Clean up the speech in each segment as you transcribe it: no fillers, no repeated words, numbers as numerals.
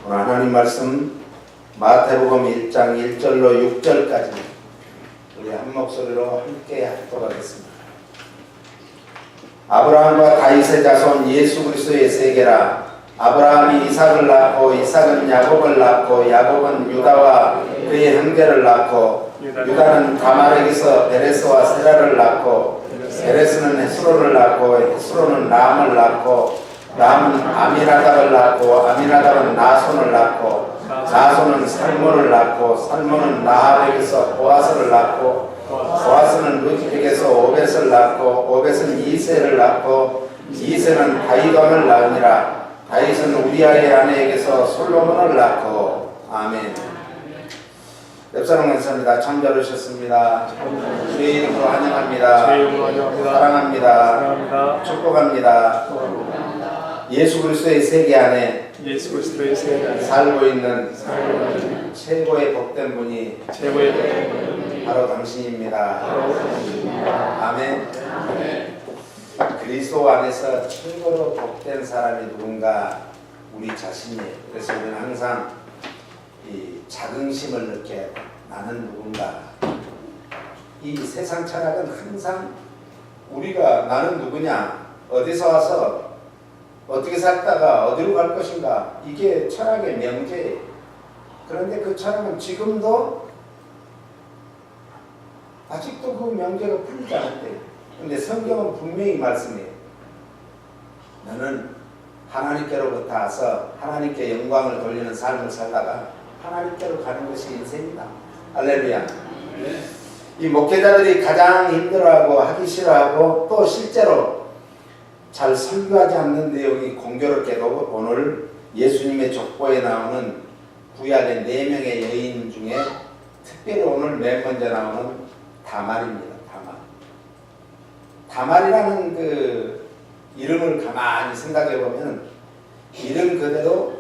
오늘 하나님 말씀 마태복음 1장 1절로 6절까지 우리 한 목소리로 함께 하도록 하겠습니다. 아브라함과 다윗의 자손 예수 그리스도의 세계라. 아브라함이 이삭을 낳고 이삭은 야곱을 낳고 야곱은 유다와 그의 형제를 낳고 유다는 다말에게서 베레스와 세라를 낳고 베레스는 헤스로를 낳고 헤스로는 람을 낳고 람은 아미나답을 낳고 아미나답은 나손을 낳고 나손은 살몬을 낳고 살몬은 라합에게서 보아스를 낳고 보아스는 루트에게서 오벳을 낳고 오벳은 이새를 낳고 이새는 다윗왕을 낳으니라. 다윗은 우리아의 아내에게서 솔로몬을 낳고. 아멘. 옆사람 감사합니다. 참 잘 오셨습니다. 주의 이름으로 환영합니다. 사랑합니다. 축복합니다. 예수 그리스도의 세계 안에 살고 있는 최고의 복된 분이 바로 당신입니다. 아멘. 그리스도 안에서 최고로 복된 사람이 누군가? 우리 자신이에요. 그래서 우리는 항상 이 자긍심을 느껴요. 나는 누군가. 이 세상 철학은 항상 우리가 나는 누구냐, 어디서 와서 어떻게 살다가 어디로 갈 것인가, 이게 철학의 명제예요. 그런데 그 철학은 지금도 아직도 그 명제가 풀리지 않았대요. 그런데 성경은 분명히 말씀해요. 너는 하나님께로부터 와서 하나님께 영광을 돌리는 삶을 살다가 하나님께로 가는 것이 인생이다. 할렐루야. 이 목회자들이 가장 힘들어하고 하기 싫어하고 또 실제로 잘 설교하지 않는 내용이 공교롭게도 오늘 예수님의 족보에 나오는 구약의 4명의 여인 중에 특별히 오늘 맨 먼저 나오는 다말입니다. 다말이라는 그 이름을 가만히 생각해 보면 이름 그대로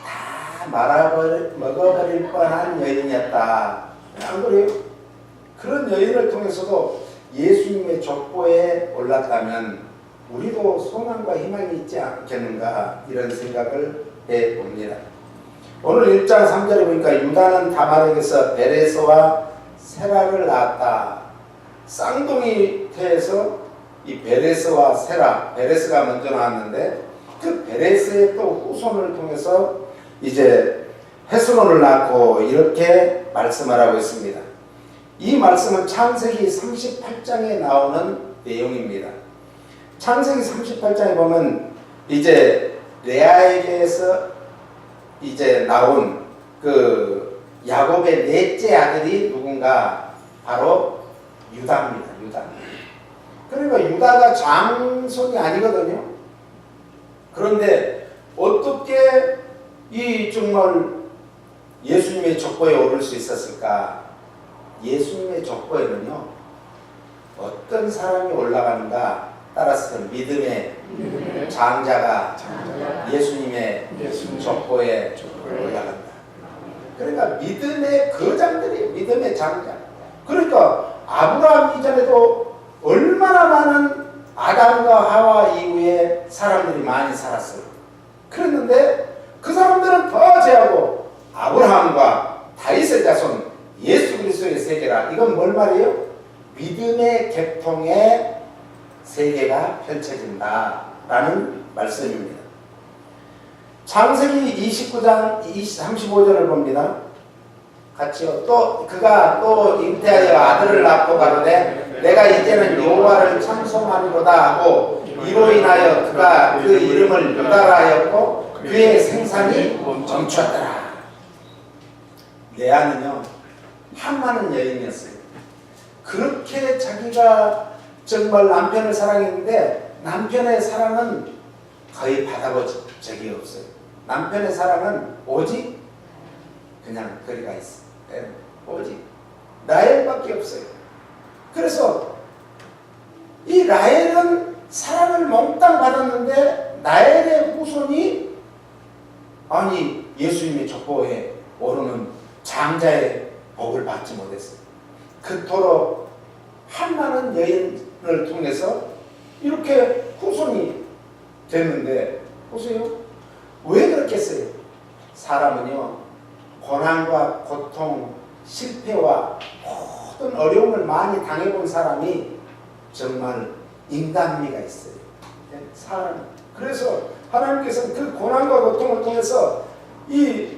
다 먹어버릴 뻔한 여인이었다. 안 그래요? 그런 여인을 통해서도 예수님의 족보에 올랐다면 우리도 소망과 희망이 있지 않겠는가, 이런 생각을 해봅니다. 오늘 1장 3절에 보니까 유다는 다말에게서 베레스와 세라를 낳았다. 쌍둥이 태에서 이 베레스와 세라, 베레스가 먼저 나왔는데 그 베레스의 또 후손을 통해서 이제 헤스론을 낳고, 이렇게 말씀을 하고 있습니다. 이 말씀은 창세기 38장에 나오는 내용입니다. 창세기 38장에 보면 이제 레아에게서 이제 나온 그 야곱의 넷째 아들이 누군가? 바로 유다입니다. 유다. 그러니까 유다가 장손이 아니거든요. 그런데 어떻게 이 정말 예수님의 족보에 오를 수 있었을까? 예수님의 족보에는요, 어떤 사람이 올라가는가 따라서 믿음의 장자가 예수님의 족보에 올라간다. 그러니까 믿음의 거장들이 믿음의 장자. 그러니까 아브라함 이전에도 얼마나 많은 아담과 하와 이후에 사람들이 많이 살았어요. 그랬는데 그 사람들은 더 제하고 아브라함과 다윗의 자손 예수 그리스도의 세계라. 이건 뭘 말이에요? 믿음의 계통의 세계가 펼쳐진다라는 말씀입니다. 창세기 29장 35절을 봅니다. 같이요. 또 그가 또 잉태하여 아들을 낳고 가로되 내가 이제는 여호와를 찬송하리로다 하고 이로 인하여 그가 그 이름을 유다라 하였고 그의 생산이 멈추었더라. 레아는요, 한많은 여인이었어요. 그렇게 자기가 정말 남편을 사랑했는데 남편의 사랑은 거의 받아본 적이 없어요. 남편의 사랑은 오직 그냥 거리가 있어. 오직 라헬밖에 없어요. 그래서 이 라헬은 사랑을 몽땅 받았는데 라헬의 후손이 아니 예수님의 족보에 오르는 장자의 복을 받지 못했어요. 그토록 한많은 여인을 통해서 이렇게 후손이 됐는데 보세요. 왜 그렇겠어요? 사람은요, 고난과 고통, 실패와 모든 어려움을 많이 당해본 사람이 정말 인간미가 있어요. 사람. 그래서 하나님께서는 그 고난과 고통을 통해서 이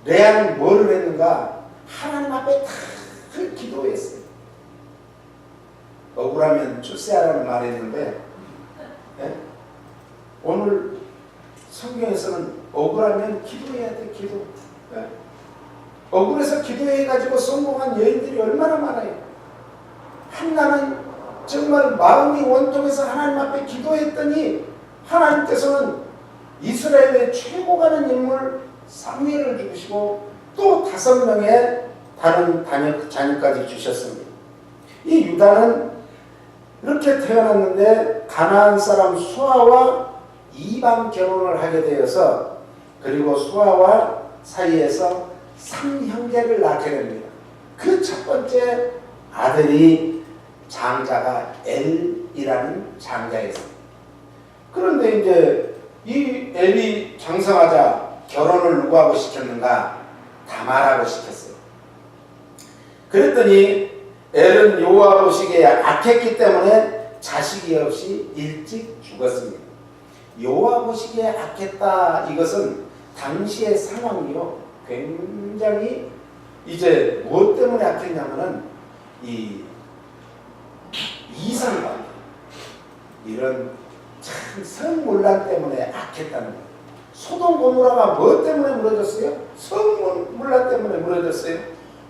레아는 뭐를 했는가? 하나님 앞에 다 기도했어요. 억울하면 출세하라는 말이 있는데, 예? 오늘 성경에서는 억울하면 기도해야 돼, 기도. 예? 억울해서 기도해가지고 성공한 여인들이 얼마나 많아요. 한나는 정말 마음이 원통해서 하나님 앞에 기도했더니 하나님께서는 이스라엘의 최고 가는 인물 사무엘을 주시고 또 5명의 다른 자녀까지 주셨습니다. 이 유다는 이렇게 태어났는데 가나안 사람 수아와 이방 결혼을 하게 되어서 그리고 수아와 사이에서 3형제를 낳게 됩니다. 그 첫 번째 아들이 장자가 엘이라는 장자였습니다. 그런데 이제 이 엘이 장성하자 결혼을 누구하고 시켰는가? 다말하고 시켰어요. 그랬더니 엘은 여호와 보시기에 악했기 때문에 자식이 없이 일찍 죽었습니다. 여호와 보시기에 악했다, 이것은 당시의 상황이요, 굉장히 이제 무엇 때문에 악했냐면은 이 이상관계, 이런 참 성문란 때문에 악했다는 거예요. 소돔 고모라가 무엇 때문에 무너졌어요? 성문란 때문에 무너졌어요.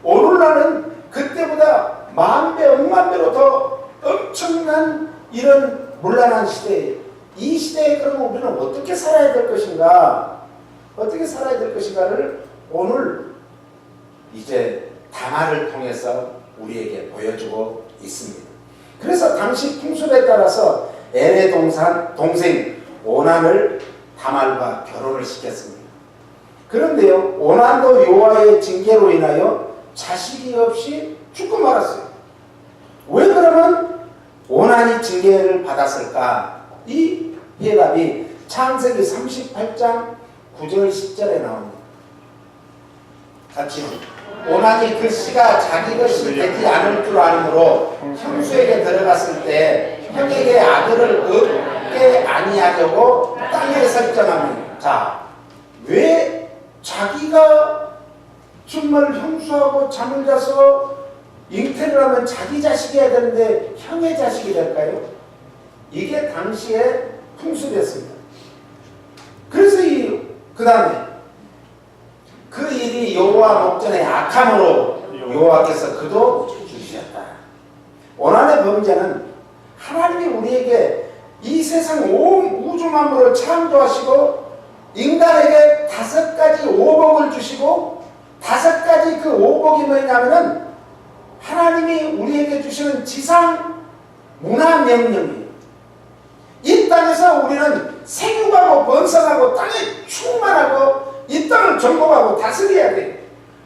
오늘날은 그때보다 만배 억만배로 더 엄청난 이런 문란한 시대예요. 이 시대에 그러면 우리는 어떻게 살아야 될 것인가? 어떻게 살아야 될 것인가를 오늘 이제 다말을 통해서 우리에게 보여주고 있습니다. 그래서 당시 풍습에 따라서 엘의 동생 오난을 다말과 결혼을 시켰습니다. 그런데요, 오난도 여호와의 징계로 인하여 자식이 없이 죽고 말았어요. 왜 그러면 오난이 징계를 받았을까? 이 해답이 창세기 38장 9절 10절에 나옵니다. 같이 오난이 그 씨가 자기 것이 되지 않을 줄 아므로 형수에게 들어갔을 때 형에게 아들을 얻게 아니하려고 땅에 설정하니. 자, 왜 자기가 정말 형수하고 잠을 자서 잉태를 하면 자기 자식이어야 되는데 형의 자식이 될까요? 이게 당시의 풍습이었습니다. 그래서 그 다음에 그 일이 여호와 목전에 악함으로 여호와께서 그도 죽이셨다. 오난의 범죄는 하나님이 우리에게 이 세상 온 우주 만물을 창조하시고 인간에게 5가지 오복을 주시고 5가지 그 오복이 뭐냐면은 하나님이 우리에게 주시는 지상 문화 명령이에요. 이 땅에서 우리는 생육하고 번성하고 땅에 충만하고 이 땅을 정복하고 다스려야 돼요.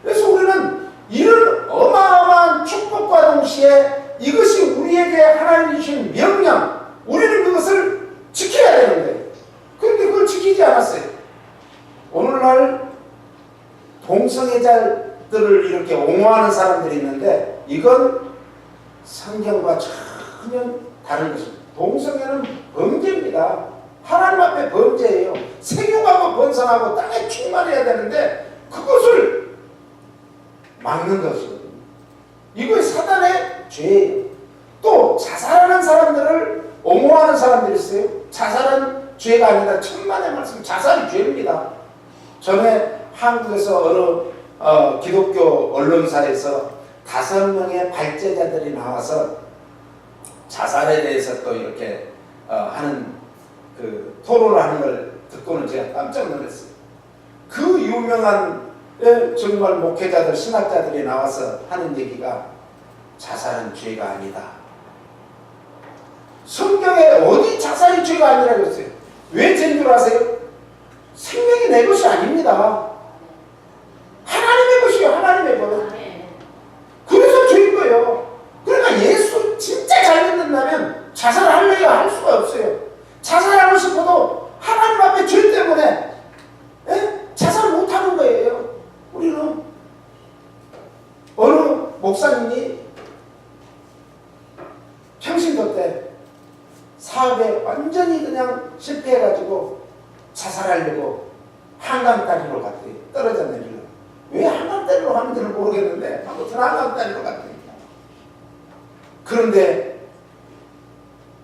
그래서 우리는 이런 어마어마한 축복과 동시에 이것이 우리에게 하나님이 주신 명령, 우리는 그것을 지켜야 되는데 그런데 그걸 지키지 않았어요. 오늘날 동성애자들을 이렇게 옹호하는 사람들이 있는데 이건 성경과 전혀 다른 것입니다. 동성애는 범죄입니다. 하나님 앞에 범죄예요. 생육하고 번성하고 땅에 충만해야 되는데 그것을 막는 것이거든요. 이거 사단의 죄예요. 또 자살하는 사람들을 옹호하는 사람들이 있어요. 자살은 죄가 아니라 천만의 말씀, 자살이 죄입니다. 전에 한국에서 어느 기독교 언론사에서 5명의 발제자들이 나와서 자살에 대해서 또 이렇게 하는 그 토론을 하는 걸 듣고는 제가 깜짝 놀랐어요. 그 유명한 정말 목회자들, 신학자들이 나와서 하는 얘기가 자살은 죄가 아니다. 성경에 어디 자살이 죄가 아니라고 했어요? 왜 죄인 줄 아세요? 생명이 내 것이 아닙니다. 하나님의 것이요, 하나님의 것. 그래서 죄인 거예요. 그러니까 예수 진짜 잘 믿는다면 자살하려고 할 수가 없어요. 자살하고 싶어도 하나님 앞에 죄 때문에 자살 못하는 거예요. 목사님이 평신도 때 사업에 완전히 그냥 실패해가지고 자살하려고 한강다리로 갔대요. 떨어져 내리려. 왜 한강다리로 가는지를 모르겠는데 아무튼 한강다리로 갔대요. 그런데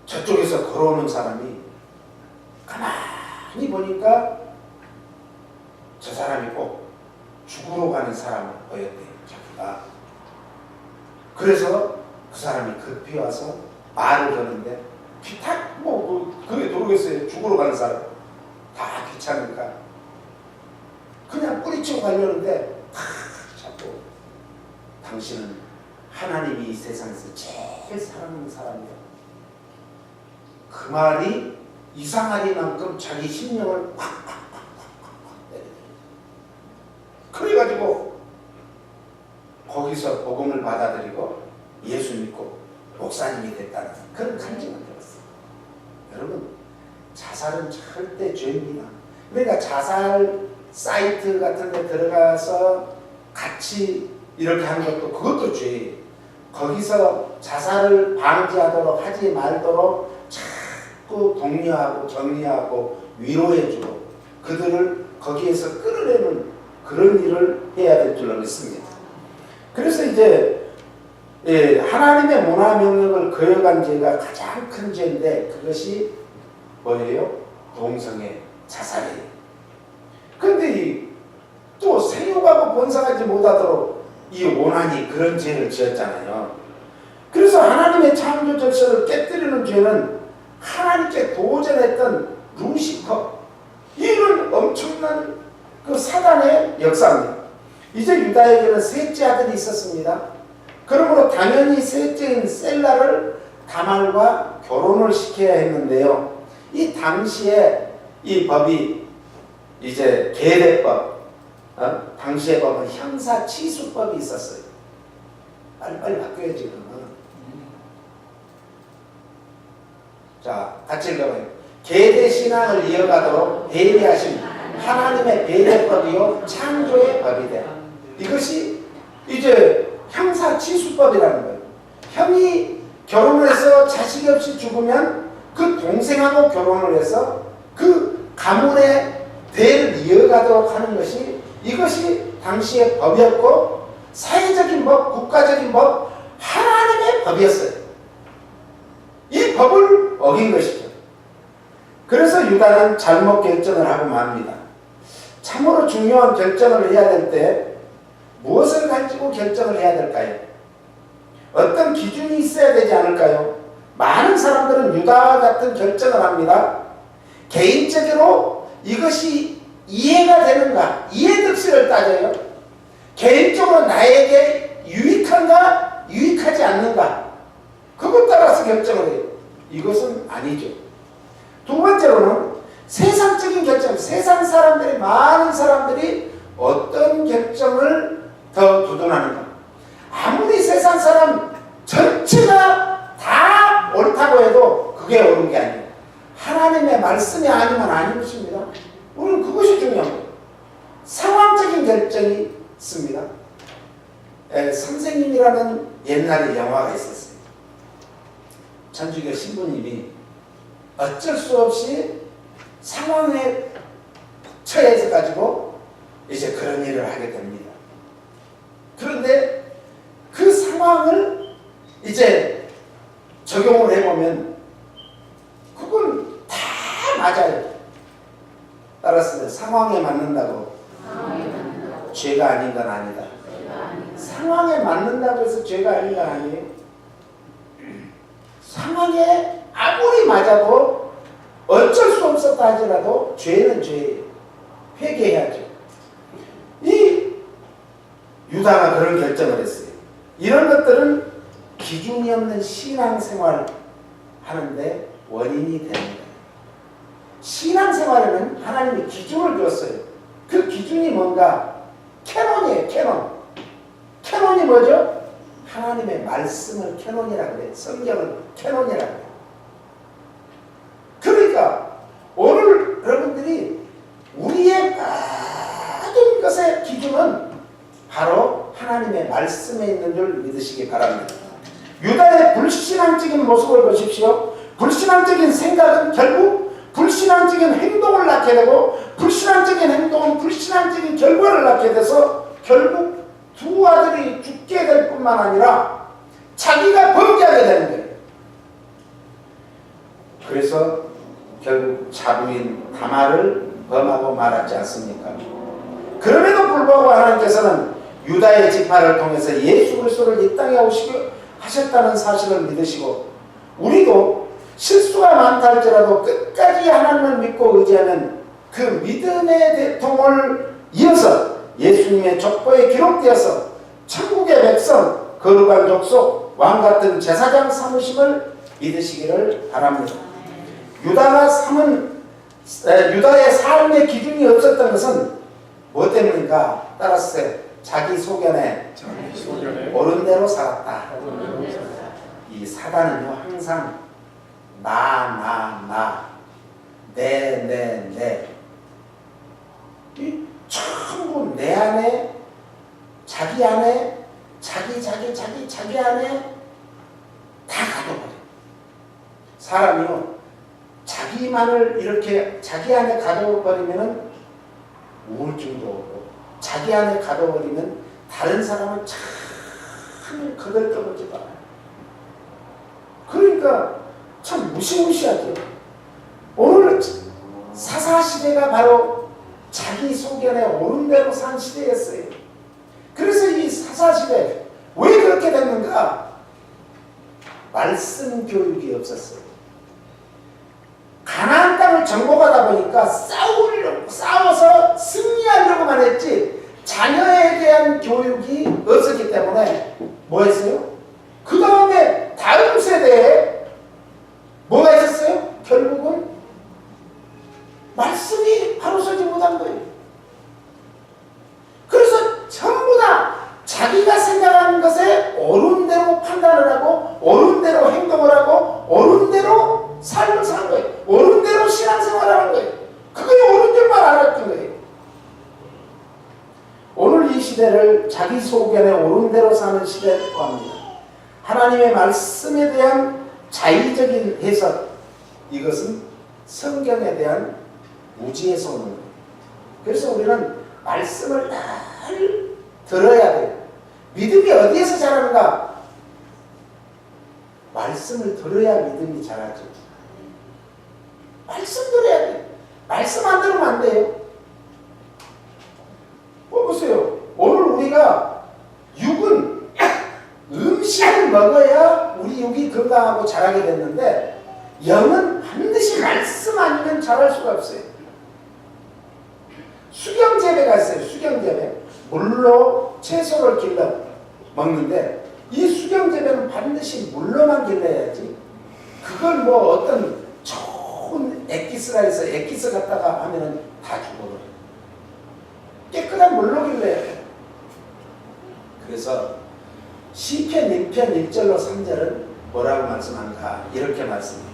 저쪽에서 걸어오는 사람이 가만히 보니까 저 사람이 꼭 죽으러 가는 사람을 보였대요. 자기가. 그래서 그 사람이 급히 와서 말을 거는데 그게 모르겠어요. 죽으러 가는 사람 다 귀찮으니까 그냥 뿌리치고 가려는데 자꾸 당신은 하나님이 이 세상에서 제일 사랑하는 사람이야. 그 말이 이상하리만큼 자기 심령을 팍팍팍팍팍 때리더래요. 그래가지고 거기서 복음을 받아들이고 예수 믿고 목사님이 됐다는 그런 간증을 들었어요. 여러분, 자살은 절대 죄입니다. 그러니까 자살 사이트 같은 데 들어가서 같이 이렇게 하는 것도 그것도 죄예요. 거기서 자살을 방지하도록 하지 말도록 자꾸 독려하고 격려하고 위로해주고 그들을 거기에서 끌어내는 그런 일을 해야 될 줄로 믿습니다. 그래서 이제 하나님의 문화명령을 거역한 죄가 가장 큰 죄인데 그것이 뭐예요? 동성애 자살이에요. 그런데 또 생육하고 번성하지 못하도록 이 오난이 그런 죄를 지었잖아요. 그래서 하나님의 창조 질서를 깨뜨리는 죄는 하나님께 도전했던 루시퍼, 이런 엄청난 그 사단의 역사입니다. 이제 유다에게는 셋째 아들이 있었습니다. 그러므로 당연히 셋째인 셀라를 다말과 결혼을 시켜야 했는데요. 이 당시에 이 법이 이제 계대법, 당시의 법은 형사치수법이 있었어요. 빨리 바뀌어야지 그러면. 자, 같이 읽어봐요. 계대신앙을 이어가도록 배려하신 하나님의 배려법이요 창조의 법이다. 이것이 이제 형사치수법이라는 거예요. 형이 결혼을 해서 자식이 없이 죽으면 그 동생하고 결혼을 해서 그 가문의 대를 이어가도록 하는 것이 이것이 당시의 법이었고 사회적인 법, 국가적인 법, 하나님의 법이었어요. 이 법을 어긴 것이죠. 그래서 유다는 잘못 결정을 하고 맙니다. 참으로 중요한 결정을 해야 될 때 무엇을 가지고 결정을 해야 될까요? 어떤 기준이 있어야 되지 않을까요? 많은 사람들은 유다와 같은 결정을 합니다. 개인적으로 이것이 이해가 되는가? 이해득실을 따져요. 개인적으로 나에게 유익한가? 유익하지 않는가? 그것 따라서 결정을 해요. 이것은 아니죠. 두 번째로는 세상적인 결정, 세상 사람들이, 많은 사람들이 어떤 결정을 더 두둔하는가? 아무리 세상 사람 전체가 다 옳다고 해도 그게 옳은 게 아니에요. 하나님의 말씀이 아니면 아닌 것입니다. 우리는 그것이 중요합니다. 상황적인 결정이 있습니다. 선생님이라는 옛날에 영화가 있었어요. 천주교 신부님이 어쩔 수 없이 상황에 처해서 가지고 이제 그런 일을 하게 됩니다. 그런데 그 상황을 이제 적용을 해보면 그건 다 맞아요. 따라서 상황에 맞는다고 죄가 아닌 건 아니다. 상황에 맞는다고 해서 죄가 아닌 건 아니에요. 상황에 아무리 맞아도 어쩔 수 없었다 하더라도 죄는 죄예요. 회개해야죠. 이 유다가 그런 결정을 했어요. 이런 것들은 기준이 없는 신앙생활 하는데 원인이 됩니다. 신앙생활에는 하나님이 기준을 줬어요. 그 기준이 뭔가? 캐논이에요. 캐논. 캐논이 뭐죠? 하나님의 말씀을 캐논이라고 그래요. 성경을 캐논이라고 해요. 그러니까 오늘 여러분들이 우리의 모든 것의 기준은 바로 하나님의 말씀에 있는 줄 믿으시기 바랍니다. 유다의 불신앙적인 모습을 보십시오. 불신앙적인 생각은 결국 불신앙적인 행동을 낳게 되고, 불신앙적인 행동은 불신앙적인 결과를 낳게 돼서 결국 두 아들이 죽게 될 뿐만 아니라 자기가 범죄하게 되는 거예요. 그래서 결국 자부인 다말을 범하고 말았지 않습니까? 그럼에도 불구하고 하나님께서는 유다의 지파를 통해서 예수 그리스도를 이 땅에 오시게 하셨다는 사실을 믿으시고, 우리도 실수가 많다 할지라도 끝까지 하나님을 믿고 의지하면 그 믿음의 대통을 이어서 예수님의 족보에 기록되어서 천국의 백성, 거룩한 족속, 왕같은 제사장 삼으심을 믿으시기를 바랍니다. 유다의 삶의 기준이 없었던 것은 뭐 때문인가? 따라서 자기 소견에 옳은 대로 살았다. 이 사단은요, 항상 나, 내. 이 전부 내 안에, 자기 안에, 자기 안에 다 가둬버려. 사람이요, 자기만을 이렇게 자기 안에 가둬버리면은 우울증도 오고, 자기 안에 가둬버리면 다른 사람은 참 거들떠보지도 않아요. 그러니까 참 무시무시하죠. 오늘 사사시대가 바로 자기 소견에 옳은 대로 산 시대였어요. 그래서 이 사사시대 왜 그렇게 됐는가? 말씀 교육이 없었어요. 가나안 땅을 정복하다 보니까 싸워서 승리하려고만 했지 자녀에 대한 교육이 없었기 때문에 뭐 했어요? 그 다음에 다음 세대에 뭐가 있었어요? 결국은 말씀이 바로 서지 못한 거예요. 그래서 전부 다 자기가 생각하는 것에 옳은 대로 판단을 하고, 옳은 대로 행동을 하고, 옳은 대로 삶을 사는 거예요. 옳은 대로 신앙생활을 하는 거예요. 그게 옳은 줄만 알았던 거예요. 오늘 이 시대를 자기 소견에 옳은 대로 사는 시대라고 합니다. 하나님의 말씀에 대한 자의적인 해석, 이것은 성경에 대한 무지에서 오는 거예요. 그래서 우리는 말씀을 늘 들어야 돼요. 믿음이 어디에서 자라는가? 말씀을 들어야 믿음이 자라죠. 말씀 들어야 돼요. 말씀 안 들으면 안 돼요. 보세요. 오늘 우리가 육은 음식을 먹어야 우리 육이 건강하고 자라게 됐는데, 영은 반드시 말씀 아니면 자랄 수가 없어요. 수경재배가 있어요. 수경재배. 물로 채소를 길러 먹는데, 이 수경재배는 반드시 물로만 길러야지, 그걸 뭐 어떤 좋은 액기스라 해서 액기스 갖다가 하면은 다 죽어버려요. 깨끗한 물로 길러야 돼요. 그래서 시편 1편 1절로 3절은 뭐라고 말씀하는가? 이렇게 말씀해요.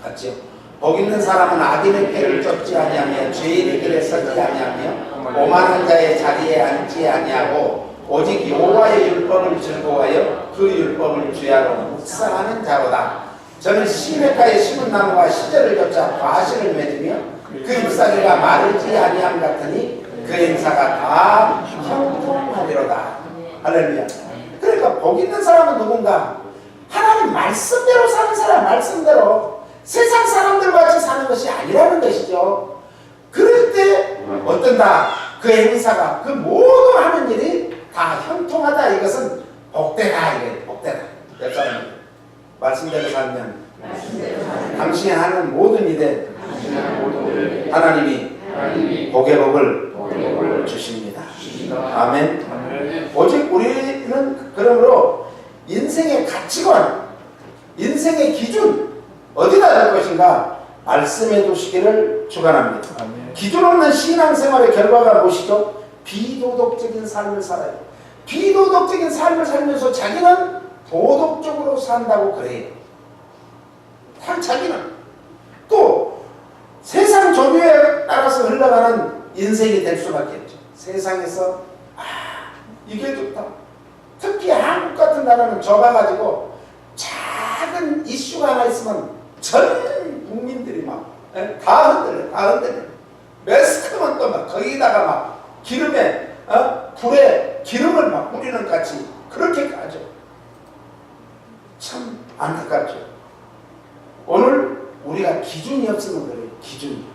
같죠? 복 있는 사람은 악인의 패를 쫓지 아니하며 죄인의 길에 서지 아니하며 오만한 자의 자리에 앉지 아니하고 오직 여호와의 율법을 즐거워하여 그 율법을 주야로 묵상하는 자로다. 저는 시냇가에 심은 나무가 시절을 쫓아 과실을 맺으며 그 잎사귀가 마르지 아니함 같으니 그 행사가 다 형통하리로다. 할렐루야. 그러니까 복 있는 사람은 누군가? 하나님 말씀대로 사는 사람, 말씀대로. 세상 사람들 같이 사는 것이 아니라는 것이죠. 그럴 때 어떤다? 그 행사가, 그 모든 하는 일이 다 형통하다. 이것은 복되다. 이게 복되다. 몇 사람입니다. 말씀대로 살면 당신이 하는 모든 일에 하나님이 복의 복을 주십니다. 아멘. 오직 우리는 그러므로 인생의 가치관, 인생의 기준 어디다 둘 것인가? 말씀해 두시기를 축원합니다. 기준 없는 신앙생활의 결과가 무엇이죠? 비도덕적인 삶을 살아요. 비도덕적인 삶을 살면서 자기는 도덕적으로 산다고 그래요. 자기는 또 세상 조류에 따라서 흘러가는 인생이 될 수밖에 없죠. 세상에서 이게 좋다. 특히 한국 같은 나라는 좁아가지고 작은 이슈가 하나 있으면 전 국민들이 막 다 흔들려. 매스컴은 또 막 거기다가 막 기름에 불에 기름을 막 뿌리는 같이 그렇게 가죠. 참 안타깝죠. 오늘 우리가 기준이 없으면 그래요. 기준이.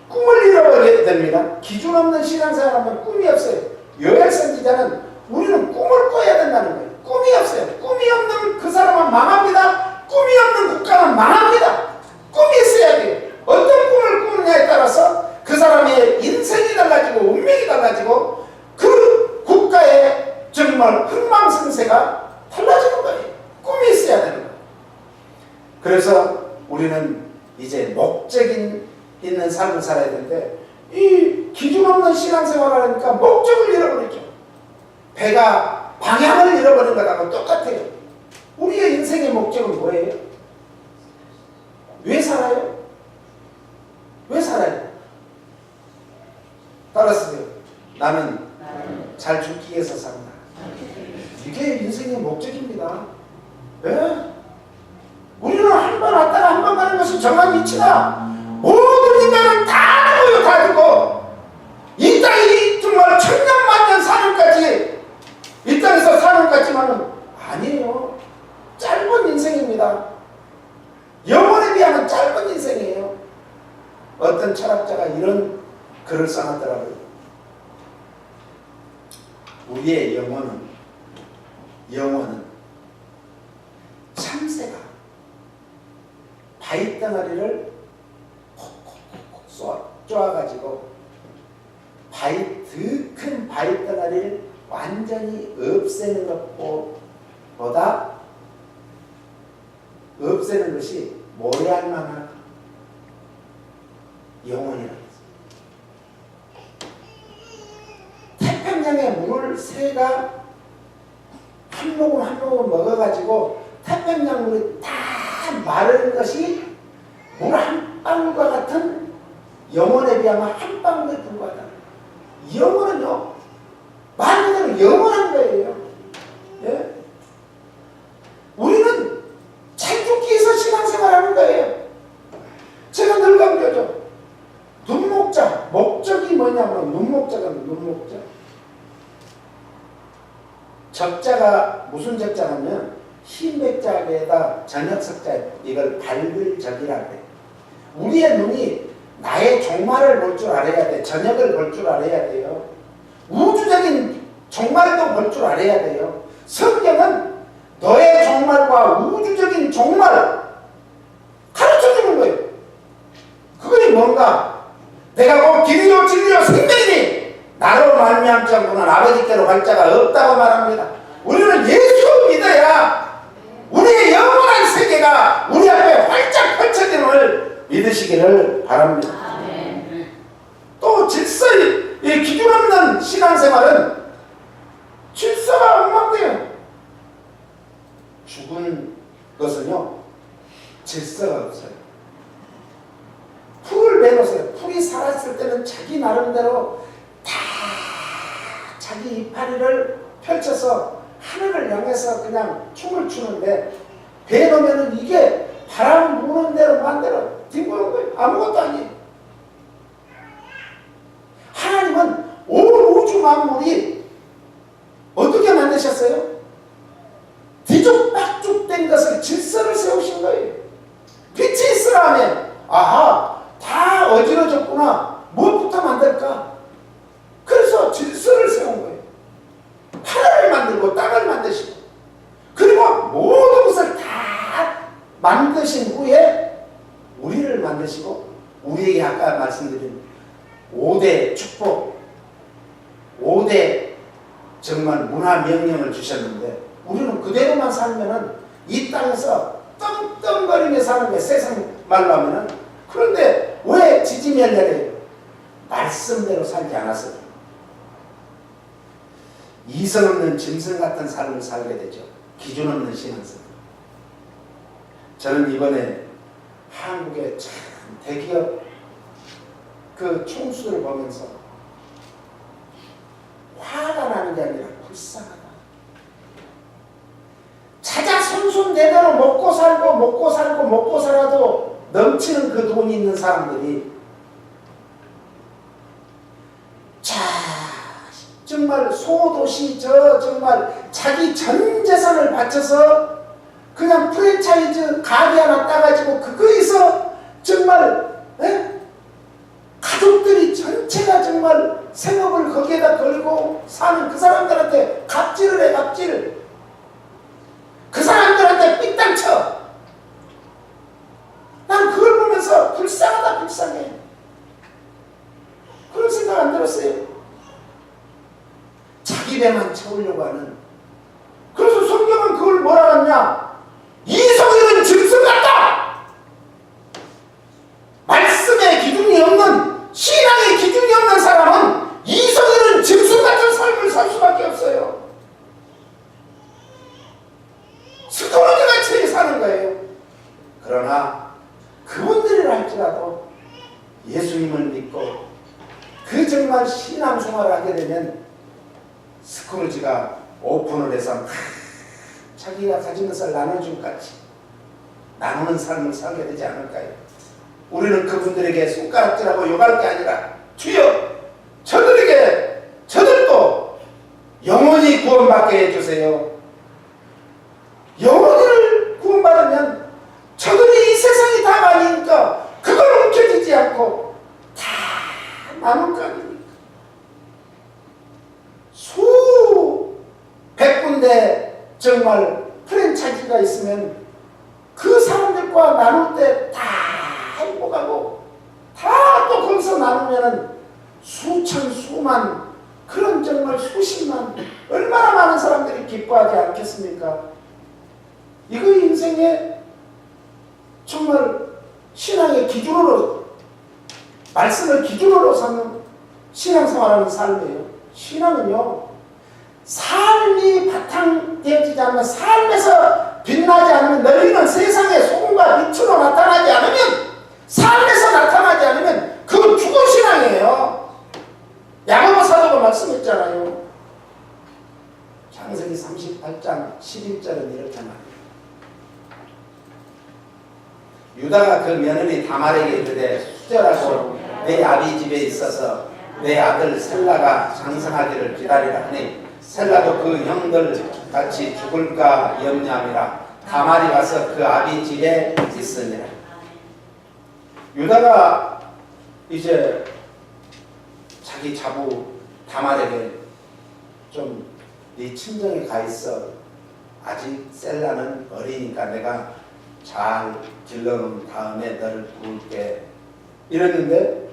꿈을 잃어버려야 됩니다. 기준 없는 신앙생활하면 꿈이 없어요. 요약선 기자는 우리는 꿈을 꿔야 된다는 거예요. 꿈이 없어요. 꿈이 없는 그 사람은 망합니다. 꿈이 없는 국가는 망합니다. 꿈이 있어야 돼요. 어떤 꿈을 꾸느냐에 따라서 그 사람의 인생이 달라지고 운명이 달라지고 그 국가의 정말 흥망성쇠가 달라지는 거예요. 꿈이 있어야 되는 거예요. 그래서 우리는 이제 목적이 있는 삶을 살아야 되는데 이 기준 없는 신앙생활을 하니까 목적을 잃어버리죠. 배가 방향을 잃어버린 것하고 똑같아요. 우리의 인생의 목적은 뭐예요? 왜 살아요? 왜 살아요? 따라서요. 나는 잘 죽기 위해서 산다. 이게 인생의 목적입니다. 네? 우리는 한 번 왔다가 한 번 가는 것이 정한 이치다. 모든 인간은 다 죽어요. 다 죽어. 이 땅이 정말 천년만년 사는까지 이 땅에서 사는 것까지만은 아니에요. 짧은 인생입니다. 영혼에 비하면 짧은 인생이에요. 어떤 철학자가 이런 글을 써놨더라고요. 우리의 영혼은 참새가 바위덩어리를 콕콕콕 쪼아가지고 더 큰 바위덩어리를 완전히 없애는 것보다 없애는 것이 모래알만한 영혼이라고 했어요. 태평양의 물을 새가 한 모금 한 모금 먹어가지고 태평양 물이 다 마르는 것이 물 한 방울과 같은 영혼에 비하면 한 방울에 불과하다. 영혼은요, 말 그대로 영원한 거예요. 예? 우리는 잘 죽기 위해서 신앙생활하는 거예요. 제가 늘 강조하죠. 눈목자, 목적이 뭐냐면 눈목자는 눈목자. 적자가 무슨 적자냐면 흰백자에다 저녁석자 이걸 밝을 적이라고 해요. 우리의 눈이 나의 종말을 볼 줄 알아야 돼. 저녁을 볼 줄 알아야 돼요. 우주적인 종말도 볼 줄 알아야 돼요. 성경은 너의 종말과 우주적인 종말 가르쳐주는 거예요. 그것이 뭔가 내가 곧 길이요 진리요 생명이니 나로 말미암지 않고는 아버지께로 갈 자가 없다고 말합니다. 우리는 예수 믿어야 우리의 영원한 세계가 우리 앞에 활짝 펼쳐짐을 믿으시기를 바랍니다. 또 질서, 이 기준 없는 신앙생활은 질서가 엉망돼요. 죽은 것은요 질서가 없어요. 풀을 내놓으세요. 풀이 살았을 때는 자기 나름대로 다 자기 이파리를 펼쳐서 하늘을 향해서 그냥 춤을 추는데 배에 놓으면은 이게 바람 부는 대로 만대로 뒹구는 거예요. 아무것도 아니에요. 하나님은 온 우주 만물이 어떻게 만드셨어요? 뒤죽박죽 된 것을 질서를 세우신 거예요. 빛이 있으라 하면 아하 다 어지러졌구나. 무엇부터 만들까? 그래서 질서를 세운 거예요. 하늘을 만들고 땅을 만드시고 그리고 모든 것을 다 만드신 후에 우리를 만드시고 우리에게 아까 말씀드린 5대 축복 5대 정말 문화 명령을 주셨는데 우리는 그대로만 살면은 이 땅에서 떵떵거리며 사는 게 세상 말로 하면은 그런데 왜 지지면례래요? 말씀대로 살지 않았어요. 이성 없는 짐승 같은 삶을 살게 되죠. 기준 없는 신앙생활. 저는 이번에 한국의 참 대기업 그 총수를 보면서 화가 나는 불쌍하다. 자자손손대대로 먹고 살아도 넘치는 그 돈이 있는 사람들이 정말 소도시 정말 자기 전 재산을 바쳐서 그냥 프랜차이즈 가게 하나 따가지고 그거에서 정말 가족들이 전체가 정말 생업을 거기에다 걸고 사는 그 사람들한테 갑질을 해. 갑질. 그 사람들한테 삐땅쳐. 난 그걸 보면서 불쌍하다. 불쌍해. 그런 생각 안 들었어요? 자기 배만 채우려고 하는. 그래서 성경은 그걸 뭐라 하냐? 이성에는 짐승 같다. 말씀에 기준이 없는, 신앙에 기준이 없는 사람은 이성에는 짐승 같은 삶을 살 수밖에 없어요. 스토로지 같이 사는 거예요. 그러나 그분들이라 할지라도 예수님을 믿고 그 정말 신앙생활을 하게 되면 스크루지가 오픈을 해서 자기가 가진 것을 나눠줄 같이 나누는 삶을 살게 되지 않을까요? 우리는 그분들에게 손가락질하고 욕할 게 아니라 주여 저들도 영원히 구원받게 해주세요. 영원히를 구원받으면 저들이 이 세상이 다가 아니니까 그걸 움켜쥐지 않고 다 나눌 거 아닙니까? 수백 군데 정말 프랜차이즈가 있으면 그 사람들과 나눌 때 다 행복하고 다 또 거기서 나누면은 수천 수만 그런 정말 수십만 얼마나 많은 사람들이 기뻐하지 않겠습니까? 이거 인생의 정말 신앙의 기준으로 말씀을 기준으로 삼는 신앙생활하는 삶이에요. 신앙은요 삶이 바탕되어지지 않으면 삶에서 빛나지 않으면 너희는 세상의 소금과 빛으로 나타나지 않으면 삶에서 나타나지 않으면 그건 죽은 신앙이에요. 야고보 사도가 말씀했잖아요. 창세기 38장 11절은 이렇게 말해요. 유다가 그 며느리 다말에게 이르되 수절하고 내 아비 집에 있어서 내 아들 셀라가 장성하기를 기다리라 하니 셀라도 그 형들 같이 죽을까 염려함이라. 다말이 가서 그 아비 집에 있으니라. 유다가 이제 자기 자부 다말에게 좀 네 친정에 가 있어. 아직 셀라는 어리니까 내가 잘 길러놓은 다음에 너를 부을게. 이랬는데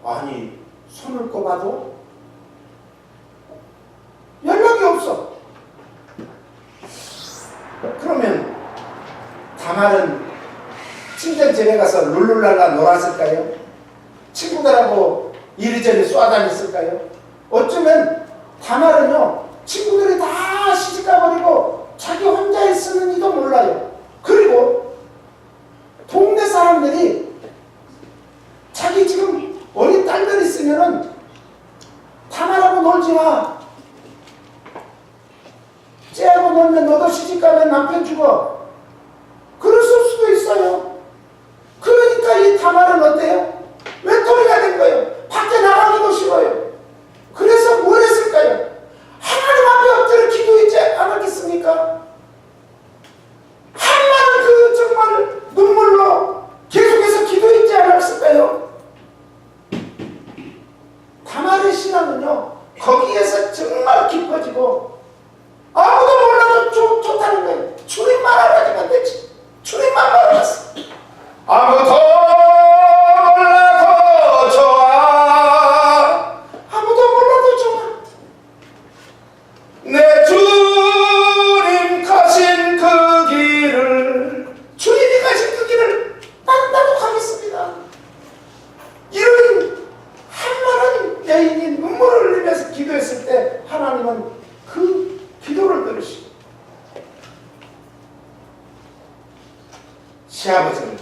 아니 손을 꼽아도 연락이 없어. 그러면 다말은 친정 집에 가서 룰루랄라 놀았을까요? 친구들하고 이리저리 쏘아다녔을까요? 어쩌면 다말은요 친구들이 다 시집가버리고 자기 혼자 있었는지도 몰라요. 그리고 동네 사람들이 자기 지금 어린 딸들 있으면은 다말하고 놀지 마. 쟤하고 놀면 너도 시집가면 남편 죽어. 그랬을 수도 있어요. 그러니까 이 다말은 어때요? 외톨이가 된 거예요. 밖에 나가기도 싫어요. 그래서 뭘 했을까요? 하나님 앞에 엎드려 기도했지 않았겠습니까? 한마는 그 정말 눈물로 계속해서 기도했지 않았을까요? 다말의 신앙은요 거기에서 정말 깊어지고 아무도 몰라도 좋다는 거예요. 주님만 알아가지면 되지. 주님만 알아갔어. 아무도 몰라도 좋아. 아무도 몰라도 좋아. 내 주님 가신 그 길을, 주님이 가신 그 길을 나도 가겠습니다. 이런 한마른 여인이 눈물을 흘리면서 기도했을 때 하나님은 그 기도를 들으시고 시아버지는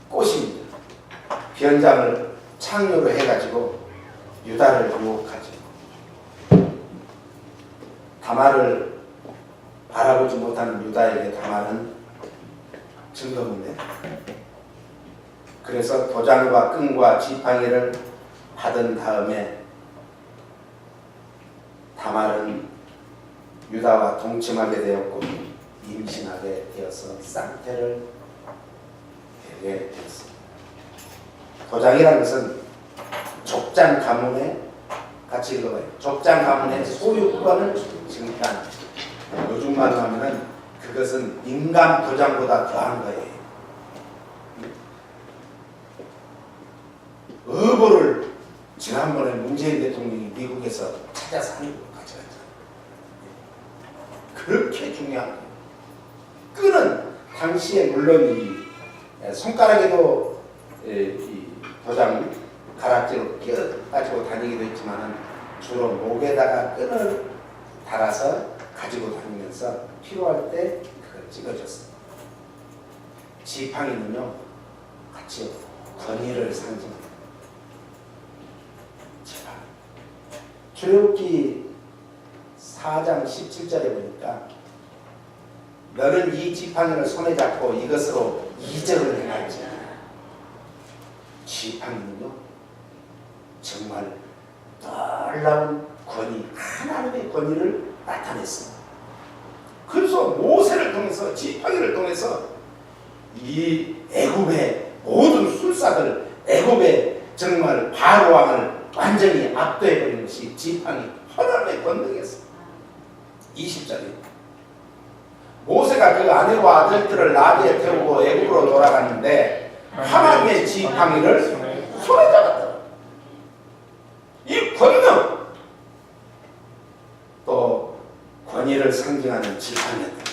꽃입니다. 변장을 창녀로 해가지고 유다를 유혹하죠. 다말을 바라보지 못하는 유다에게 다말은 증거문데, 그래서 도장과 끈과 지팡이를 받은 다음에 다말은 유다와 동침하게 되었고 임신하게 되어서 쌍태를 베게 되었습니다. 도장이라는 것은 족장 가문의, 같이 읽어봐요. 족장 가문의 소유권을 증가하는, 요즘 말로 하면은 그것은 인간 도장보다 더한 거예요. 의보를 지난번에 문재인 대통령이 미국에서 찾아서 한국으로 가져갔잖아요. 그렇게 중요한 거예요. 끈은 당시에 물론 이 손가락에도 이 도장 가락지로 끼워가지고 다니기도 했지만 주로 목에다가 끈을 달아서 가지고 다니면서 필요할 때 그걸 찍어줬어요. 지팡이는요, 같이 권위를 상징합니다. 지팡이. 출애굽기 4장 17절에 보니까 너는 이 지팡이를 손에 잡고 이것으로 이적을 행할지. 지팡이는요, 정말 놀라운 권위, 하나님의 권위를 나타냈습니다. 그래서 모세를 통해서, 지팡이를 통해서 이 애굽의 모든 술사들, 애굽의 정말 바로 왕을 완전히 압도해버린 것이 지팡이, 하나님의 권능이었습니다. 20절에 모세가 그 아내와 아들들을 나귀에 태우고 애굽으로 돌아갔는데 하나님의 지팡이를 손에 잡았다. 이 권능, 또 권위를 상징하는 지팡이였다.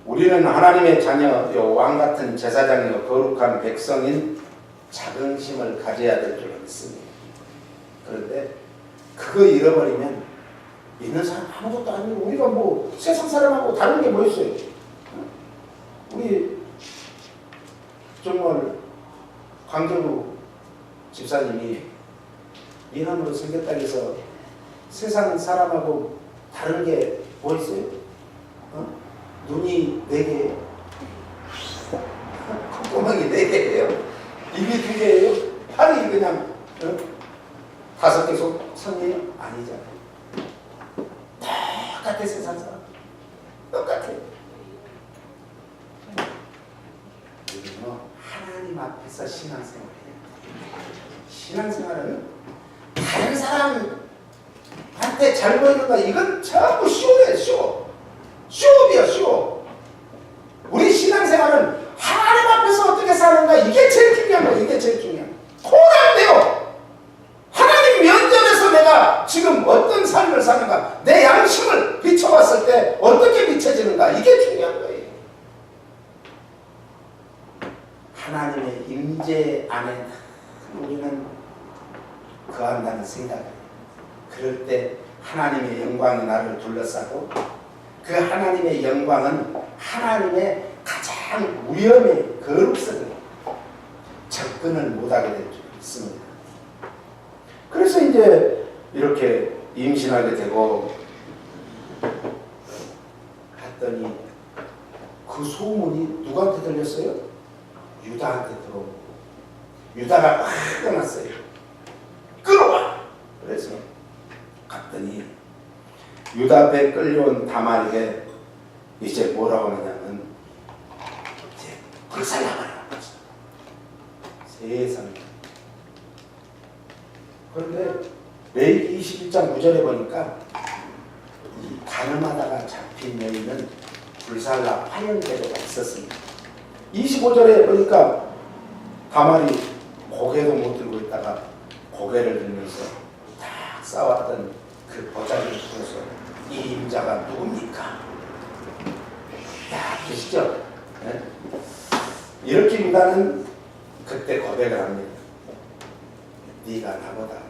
우리는 하나님의 자녀요, 왕같은 제사장이요, 거룩한 백성인 자긍심을 가져야 될 줄 믿습니다. 그런데 그거 잃어버리면 믿는 사람 아무것도 아니고, 우리가 뭐 세상 사람하고 다른 게 뭐 있어요? 우리 정말 광재루 집사님이 미남으로 생겼다고 해서 세상 사람하고 다른 게 뭐 있어요? 눈이 4개예요. 콧구멍이 4개예요. 입이 2개예요. 팔이 그냥 5개 손이에요? 아니잖아요. 똑같아, 세상 사람. 똑같아. 우리는 하나님 앞에서 신앙생활을 해야 돼. 신앙생활은 다른 사람한테 잘 보이는 거, 이건 전부 쇼예요, 쇼. 쇼업이야, 쇼업. 우리 신앙생활은 하나님 앞에서 어떻게 사는가, 이게 제일 중요한 거야. 이게 제일 중요한 거야. 코안 돼요. 하나님 면전에서 내가 지금 어떤 삶을 사는가, 내 양심을 비춰봤을 때 어떻게 비춰지는가, 이게 중요한 거예요. 하나님의 임재 안에 우리는 거한다는 생각을 해요. 그럴 때 하나님의 영광이 나를 둘러싸고, 그 하나님의 영광은 하나님의 가장 위엄의 거룩성을 접근을 못하게 될 줄 믿습니다. 그래서 이제 이렇게 임신하게 되고 했더니 그 소문이 누구한테 들렸어요? 유다한테 들어오고, 유다가 화가 났어요. 끌어와! 그래서 갔더니 유다 앞에 끌려온 다말에게 이제 뭐라고 하냐면, 이제 불살라버려. 세상에. 그런데 레위기 21장 9절에 보니까 이 가늠하다가 잡힌 여인은 불살라 화형제도가 있었습니다. 25절에 보니까 다말이 고개도 못 들고 있다가 고개를 들면서 딱 싸웠던 그 보자기를 풀어서 이 임자가 누굽니까? 야, 계시죠? 네? 이렇게 유다는 그때 고백을 합니다. 네가 나보다